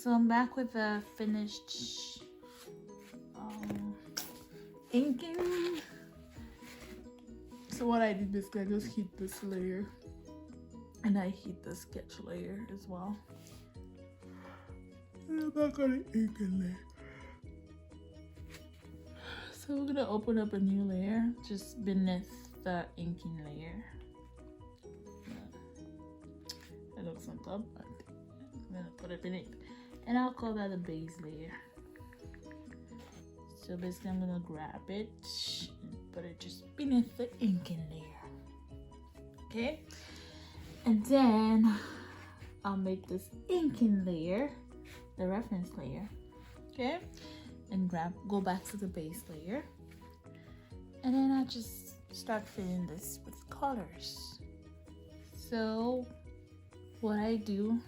So I'm back with the finished inking. So what I did basically, I just heat this layer and I heat the sketch layer as well. And I'm back on the inking layer. So we're gonna open up a new layer just beneath the inking layer. It looks on top, but I'm gonna put it beneath. And I'll call that a base layer. So basically I'm gonna grab it and put it just beneath the inking layer. Okay? And then I'll make this inking layer the reference layer. Okay? And go back to the base layer. And then I just start filling this with colors. So what I do,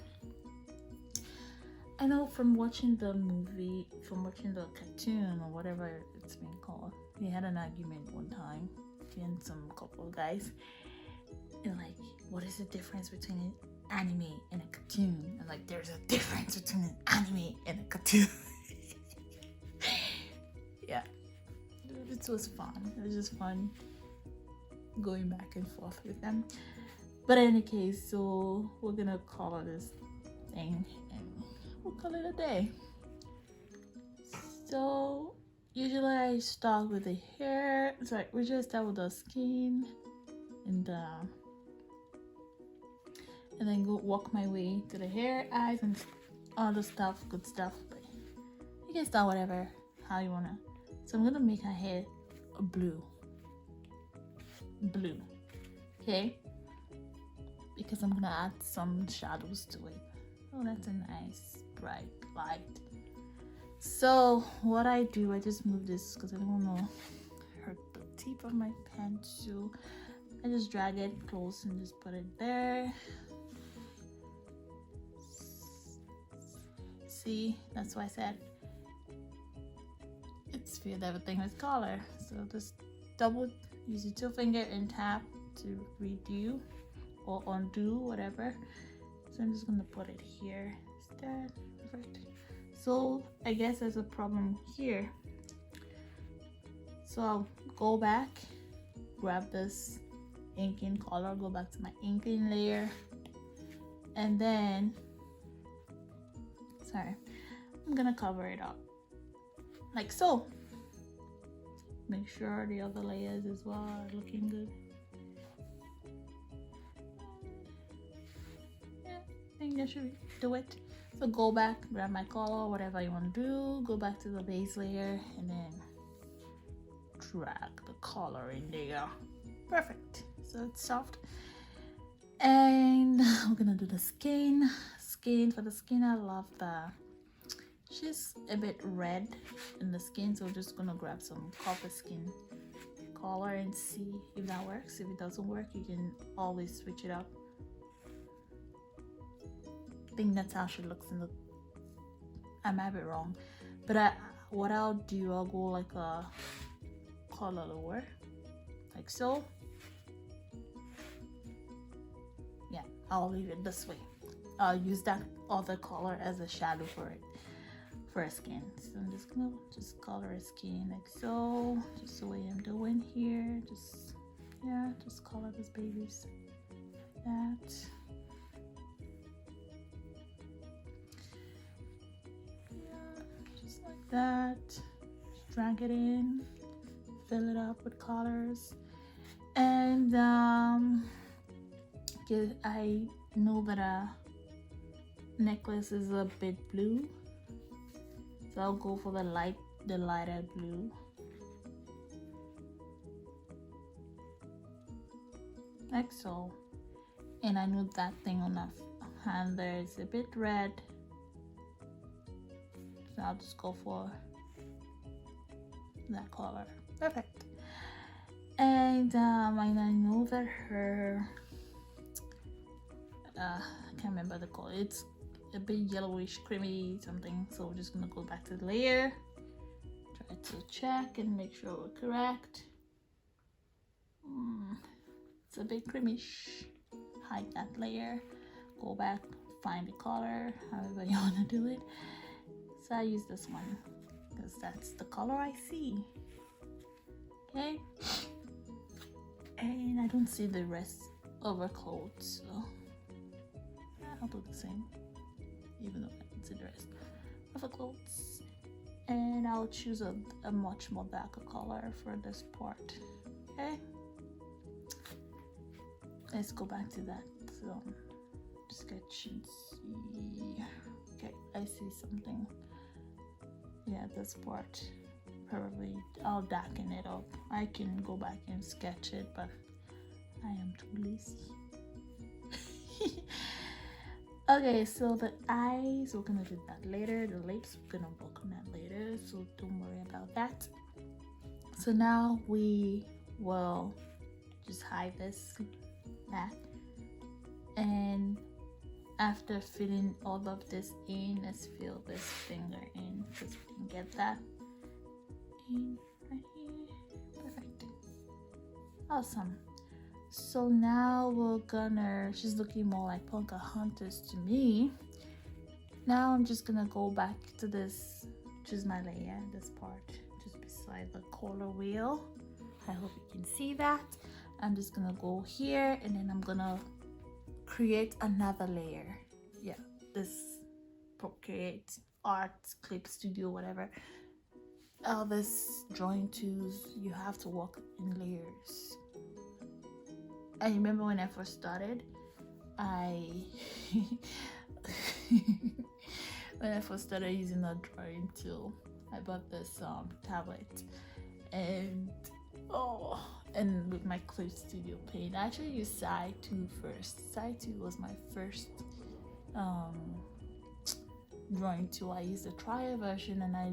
I know from watching the movie, from watching the cartoon or whatever it's been called, they had an argument one time, and some couple of guys, and like, what is the difference between an anime and a cartoon? And like, there's a difference between an anime and a cartoon. Yeah, it was fun. It was just fun going back and forth with them. But in any case, so we're gonna color this thing and we'll call it a day. So usually I start with the hair. Sorry, we just start with the skin and then go walk my way to the hair, eyes, and all the stuff, good stuff. But you can start whatever, how you wanna. So I'm gonna make her hair blue, okay? Because I'm gonna add some shadows to it. Oh, that's a nice bright light. So what I do, I just move this because I don't want to hurt the tip of my pen. So I just drag it close and just put it there. See, that's why I said it's filled everything with color. So just use your 2 finger and tap to redo or undo, whatever. So I'm just gonna put it here instead. Perfect. So I guess there's a problem here. So I'll go back, grab this inking color, go back to my inking layer, and then I'm gonna cover it up like so. Make sure the other layers as well are looking good. Yeah, I think that should do it. So go back, grab my color, whatever you want to do, go back to the base layer and then drag the color in there. Perfect. So it's soft. And we're gonna do the skin. For the skin, I love she's a bit red in the skin, so we're just gonna grab some copper skin color and see if that works. If it doesn't work, you can always switch it up. I think that's how she looks in the, I might be wrong, but what I'll do, I'll go like a color lower, like so. Yeah, I'll leave it this way. I'll use that other color as a shadow for it, for a skin. So I'm just gonna color a skin like so, just the way I'm doing here. Just color these babies like that. Yeah, just like that. Just drag it in, fill it up with colors, and I know that necklace is a bit blue, so I'll go for the lighter blue, like so. And I know that thing on the hand there is a bit red, so I'll just go for that color. Perfect. And I know that her I can't remember the color, it's a bit yellowish, creamy something. So we're just gonna go back to the layer, try to check and make sure we're correct. It's a bit creamish. Hide that layer, go back, find the color however you want to do it. So I use this one because that's the color I see. Okay, and I don't see the rest of her clothes, so I'll do the same even though I don't see the rest of her clothes. And I'll choose a much more darker color for this part. Okay, let's go back to that sketch and see. Okay, I see something. Yeah, this part, probably I'll darken it up. I can go back and sketch it, but I am too lazy. Okay, so the eyes, we're gonna do that later. The lips, we're gonna work on that later, so don't worry about that. So now we will just hide this back, and after filling all of this in, let's fill this finger in because we didn't get that in right here. Perfect. Awesome. So now we're gonna, she's looking more like Pocahontas to me. Now I'm just gonna go back to this, choose my layer, this part just beside the color wheel. I hope you can see that. I'm just gonna go here and then I'm gonna create another layer. Yeah, this Procreate, Art, Clip Studio, whatever. All this drawing tools, you have to work in layers. I remember when I first started, when I first started using a drawing tool, I bought this tablet, and with my Clip Studio Paint, I actually used Sci 2 first. Sci 2 was my first drawing tool. I used the trial version, and I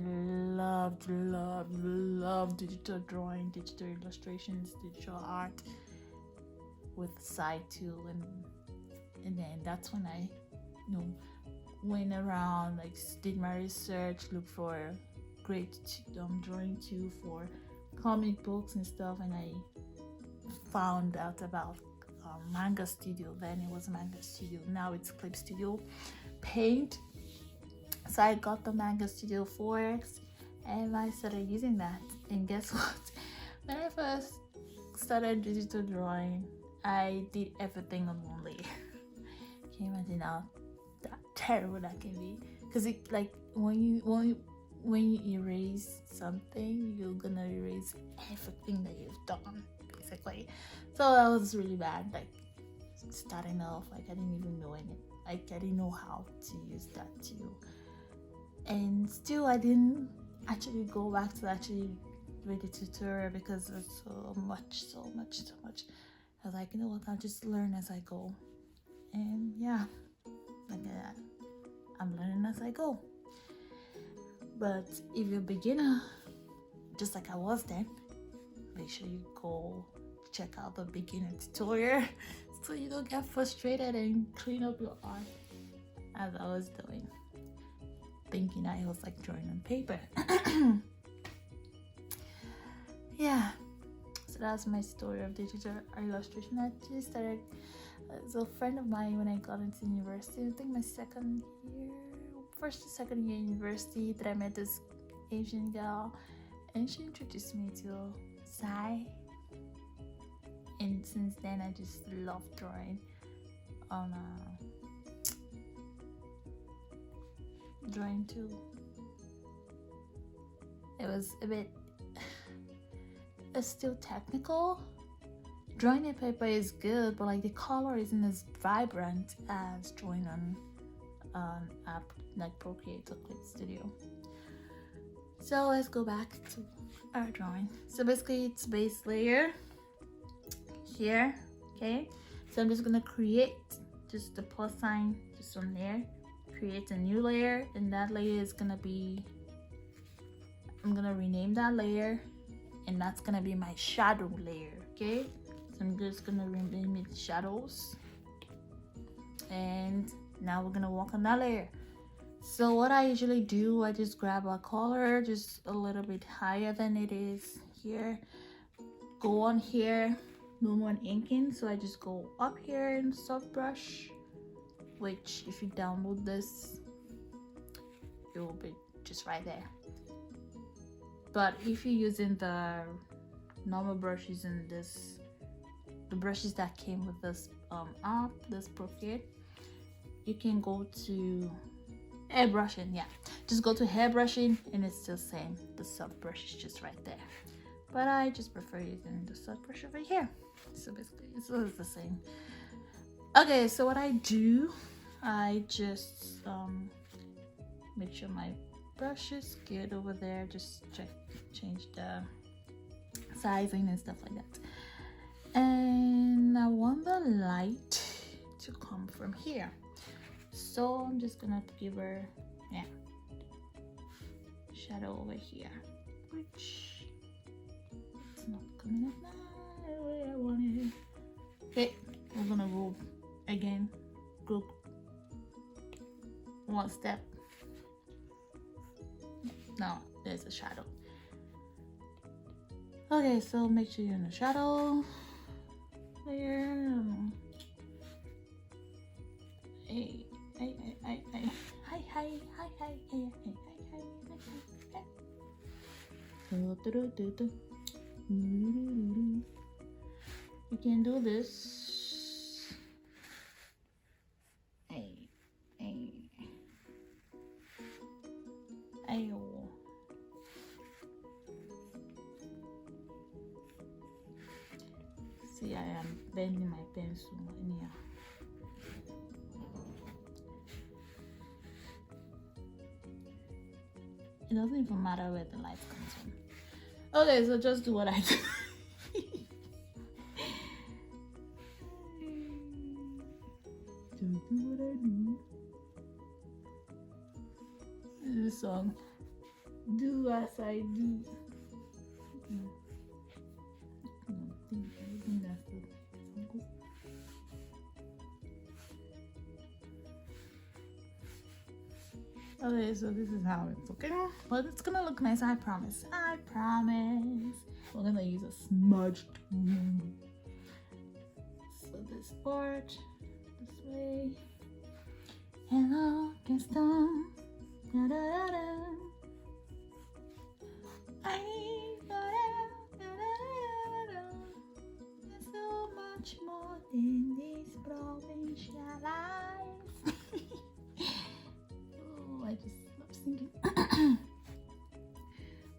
loved digital drawing, digital illustrations, digital art with Sci 2, and then that's when I went around, like did my research, looked for a great drawing tool for comic books and stuff, and I found out about Manga Studio. Then it was Manga Studio, now it's Clip Studio Paint. So I got the Manga Studio 4X and I started using that, and guess what? When I first started digital drawing, I did everything on one layer. Can you imagine how terrible that can be? Because it, like, when you erase something, you're gonna erase everything that you've done, basically. So that was really bad. Like, starting off, like, I didn't even know any, like, I didn't know how to use that too. And still, I didn't actually go back to actually read the tutorial because there's so much. I was like, you know what, I'll just learn as I go. And yeah, like that, I'm learning as I go. But if you're a beginner, just like I was then, make sure you go check out the beginner tutorial so you don't get frustrated and clean up your art as I was doing, thinking I was like drawing on paper. Yeah, so that's my story of digital illustration. I actually started as a friend of mine when I got into university. I think my first or second year university, that I met this Asian girl, and she introduced me to Sci. And since then, I just love drawing on drawing too. It was a bit, it's still technical. Drawing on paper is good, but like the color isn't as vibrant as drawing on app like Procreate or Clip Studio. So let's go back to our drawing. So basically, it's base layer here, okay? So I'm just gonna create just the plus sign just on there, create a new layer, and that layer is gonna be, I'm gonna rename that layer, and that's gonna be my shadow layer, okay? So I'm just gonna rename it shadows, and now we're gonna work on that layer. So what I usually do, I just grab a color just a little bit higher than it is here, go on here, no more inking, so I just go up here and soft brush which if you download this, it will be just right there. But if you're using the normal brushes and the brushes that came with this app, this pro kit, you can go to airbrushing. Yeah, just go to hairbrushing and it's still saying the soft brush is just right there. But I just prefer using the soft brush over here. So basically it's the same. Okay, so what I do, I just make sure my brush is good over there. Just change the sizing and stuff like that. And I want the light to come from here, so I'm just gonna give her shadow over here, which it's not coming up the way I wanted. Okay, we're gonna go again, go one step. Now there's a shadow. Okay, so make sure you're in the shadow layer. Hey. You can do this. See, I am bending my pencil anyhow. It doesn't even matter where the light comes from. Okay, so just do what I do. Just do what I do. This song, do as I do. I think that's the song. Okay, so this is how it's looking, but it's gonna look nice. I promise. I promise. We're gonna use a smudge tool. So this part, this way. Hello, Kingston. Da da da da. There's so much more in this provincial life. Oh, I just love singing.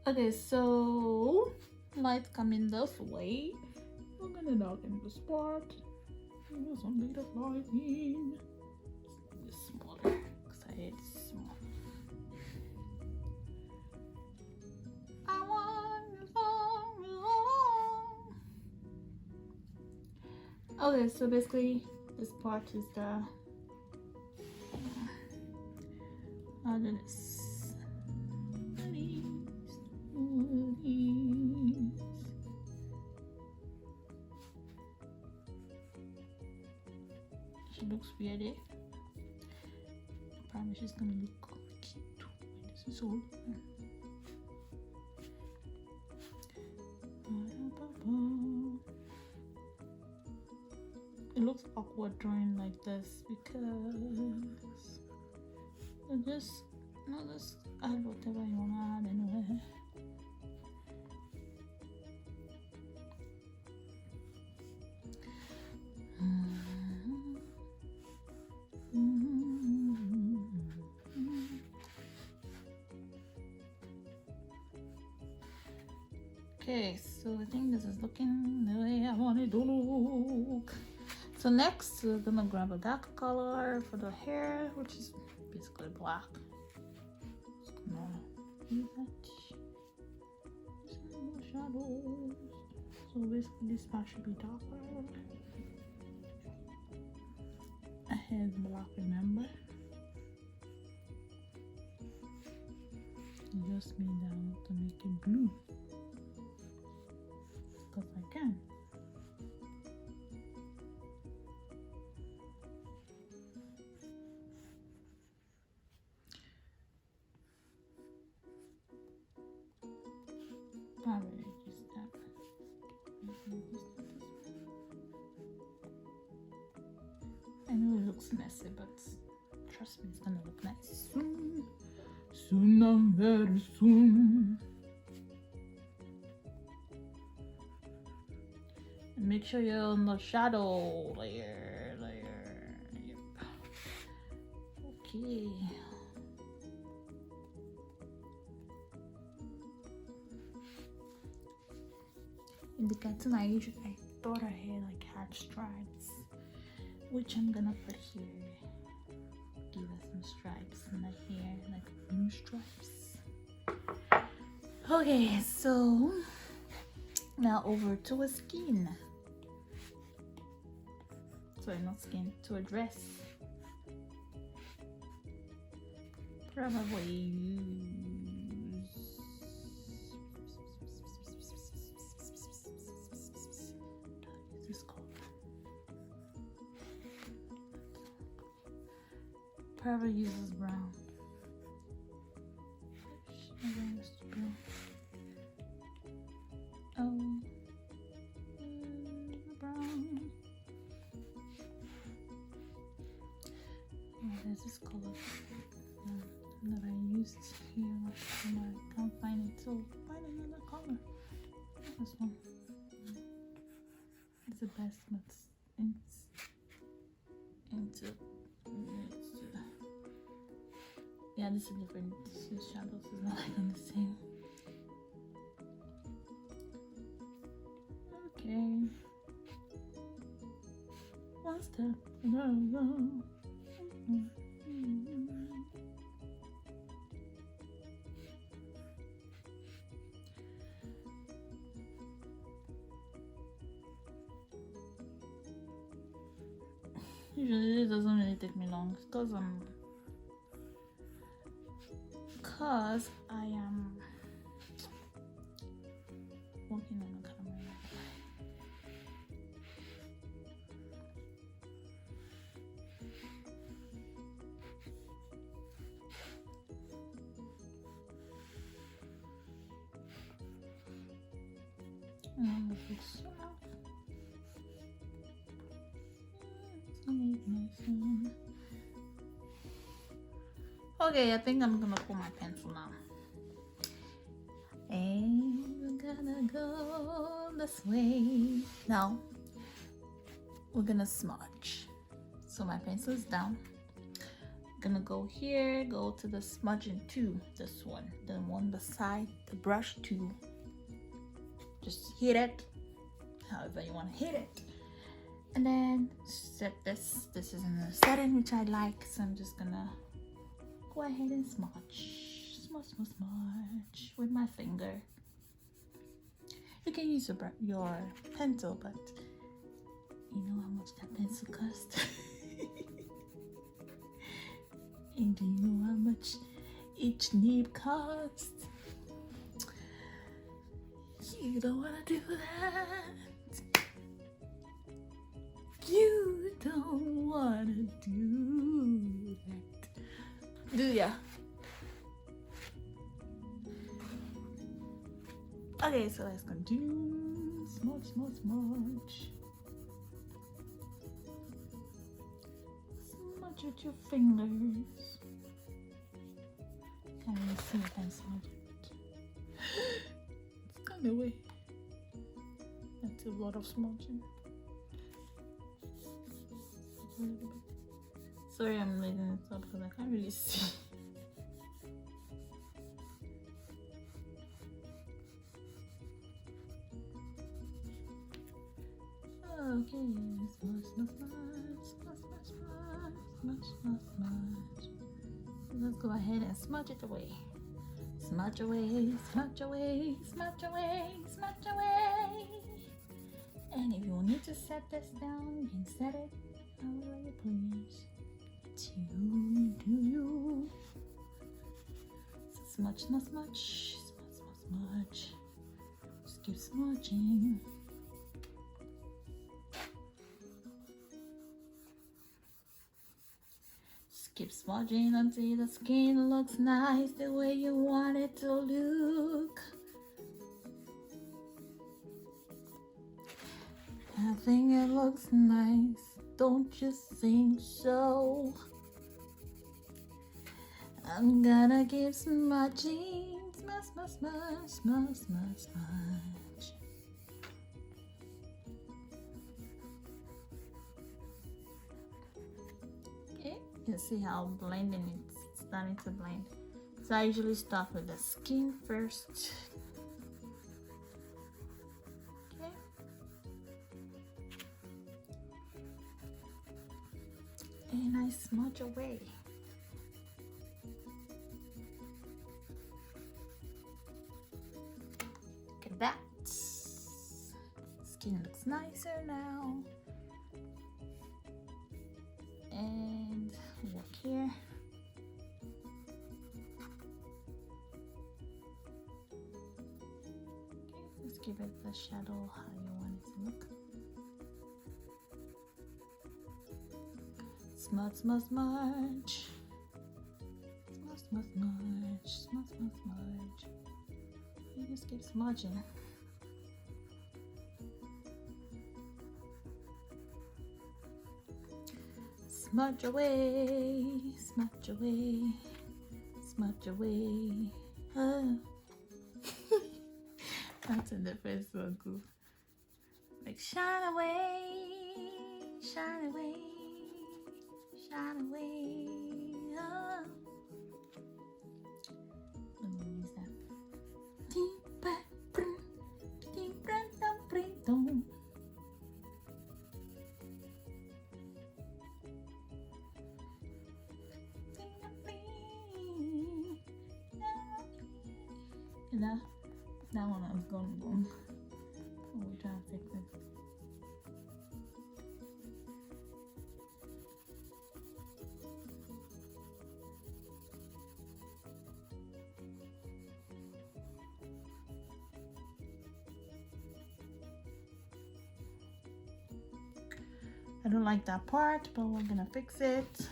Okay, so light coming this way. I'm gonna darken this part. There's some bit of lighting. It's smaller because I hate it small. Okay, so basically this part is the I'll do this. She looks weird, eh? I promise she's gonna look cute. This is all. It looks awkward drawing like this because just add whatever you want to add anyway. Okay, so I think this is looking the way I want it to look. So next we're gonna grab a dark color for the hair, which is basically black. Just gonna use that. Some shadows. So basically this part should be darker. I had black, remember? Just me down to make it blue. Because I can. Alright, just that. I know it looks messy, but trust me, it's gonna look nice soon. Soon, and very soon. And make sure you're on the shadow layer. Yep. Okay. In the cartoon, I thought her hair like had stripes, which I'm gonna put here. Give her some stripes in the hair, like blue stripes. Okay, so now over to a skin. Sorry, not skin, to a dress. Probably use this color. Probably uses brown. Brown. Oh, brown. Oh, there's this color that I used here, and I can't find it, so find another color. This one. It's the best, but yeah, this is different. These shadows is not like on the same. Okay. One step. Usually it doesn't really take me long because I am working on the camera. And look at this. Okay, I think I'm gonna pull my pencil now. And we're gonna go this way. Now, we're gonna smudge. So my pencil is down. I'm gonna go here, go to the smudging tool, this one. The one beside the brush tool. Just hit it, however you wanna hit it. And then set this. This is in the setting which I like, so I'm just gonna go ahead and smudge with my finger. You can use your pencil, but you know how much that pencil costs. And do you know how much each nib costs? You don't wanna do that. You don't wanna do that, do ya? Okay, so let's continue. Smudge. Smudge with your fingers. Can't really see if I'm smudging it. It's kind of way. That's a lot of smudging. Sorry, I'm leaving it up because I can't really see. Okay, smudge. Let's go ahead and smudge it away. Smudge away. And if you need to set this down, you can set it however you please. It's you, do you. So smudge. Just keep smudging. Keep smudging until the skin looks nice the way you want it to look. I think it looks nice. Don't you think so? I'm gonna keep smudging, smudge, smudge, smudge, smudge, smudge, smudge. Okay, you see how blending it's starting to blend. So I usually start with the skin first. Okay. And I smudge away. Look at that. Skin looks nicer now. And look here. Okay, let's give it the shadow how you want it to look. Smudge, smudge, smudge. Smudge, smudge, smudge. Smudge, smudge, smudge. You just keep smudging. Smudge away, smudge away, smudge away. That's in the first one, cool. Like shine away, shine away, shine away. Let me use that. That one I'm gonna go. We'll try to fix it. I don't like that part, but we're gonna fix it.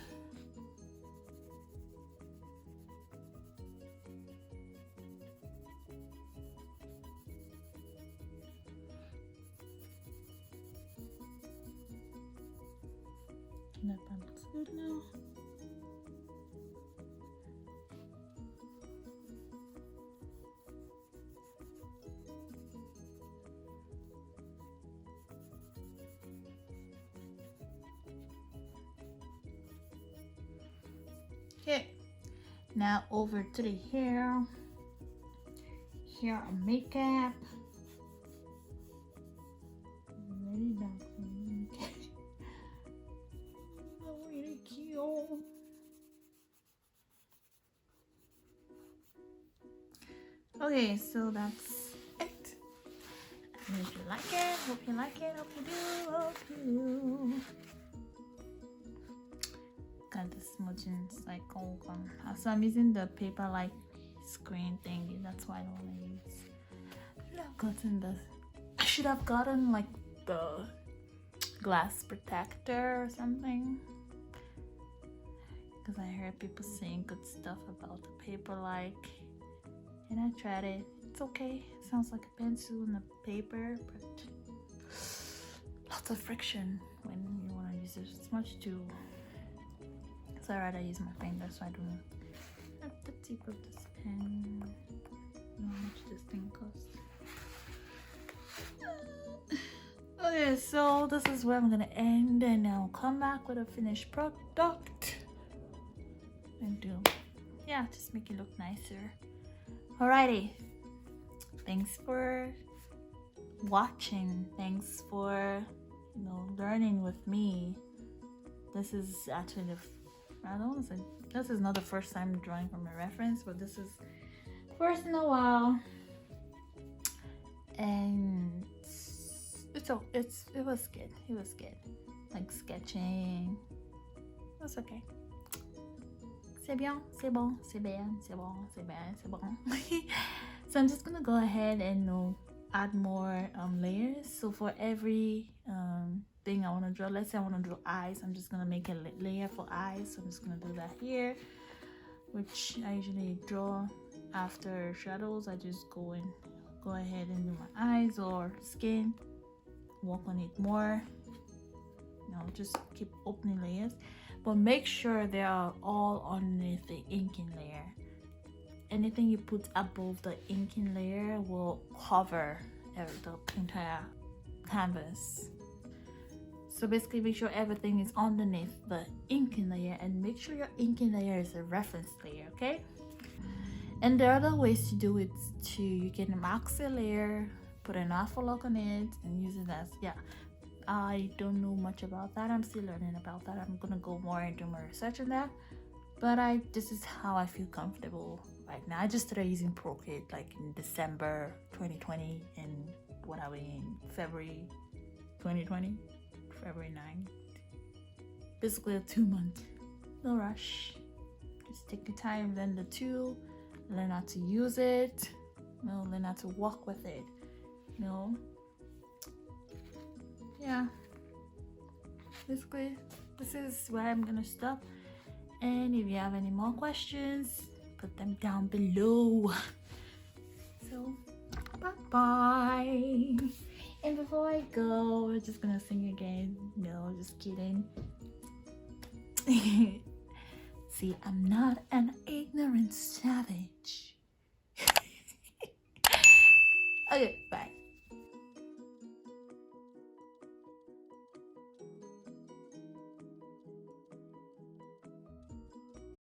That part looks good now. Okay, now over to the hair. Hair and makeup. Very dark. Oh, really cute. Okay, so that's it. If you like it, hope you like it, hope you do, hope you do. Got the smudging cycle gone. So I'm using the paper like screen thingy. That's why I don't want to use. I should have gotten like the glass protector or something. Because I heard people saying good stuff about the paper like. And I tried it. It's okay. It sounds like a pencil and a paper, but lots of friction when you want to use it. It's much too. So I'd rather use my finger, so I don't know. At the tip of this pen. I don't know how much this thing costs. Okay, so this is where I'm gonna end, and I'll come back with a finished product and do, yeah, just make it look nicer. Alrighty, thanks for watching. Thanks for learning with me. This is actually I don't want to say this is not the first time drawing from a reference, but this is first in a while, and it was good. It was good, like sketching. It was okay. C'est bien, c'est bon, c'est bien, c'est bon, c'est bien, c'est bon. So I'm just gonna go ahead and add more layers. So for every thing I want to draw, let's say I want to draw eyes, I'm just gonna make a layer for eyes. So I'm just gonna do that here, which I usually draw after shadows. I just go ahead and do my eyes or skin, work on it more, just keep opening layers, but make sure they are all underneath the inking layer. Anything you put above the inking layer will cover the entire canvas. So basically make sure everything is underneath the inking layer, and make sure your inking layer is a reference layer, okay? And there are other ways to do it too. You can max a layer, put an alpha lock on it, and use it as, I don't know much about that. I'm still learning about that. I'm gonna go more into my research on that. But this is how I feel comfortable right now. I just started using Procreate like in December 2020, and what are we in? February 2020? February 9th. Basically a 2-month. No rush. Just take your time, learn the tool, learn how to use it, learn how to work with it. Yeah. Basically, this is where I'm gonna stop. And if you have any more questions, put them down below. So, bye-bye. And before I go, we're just gonna sing again. No, just kidding. See, I'm not an ignorant savage. Okay, bye.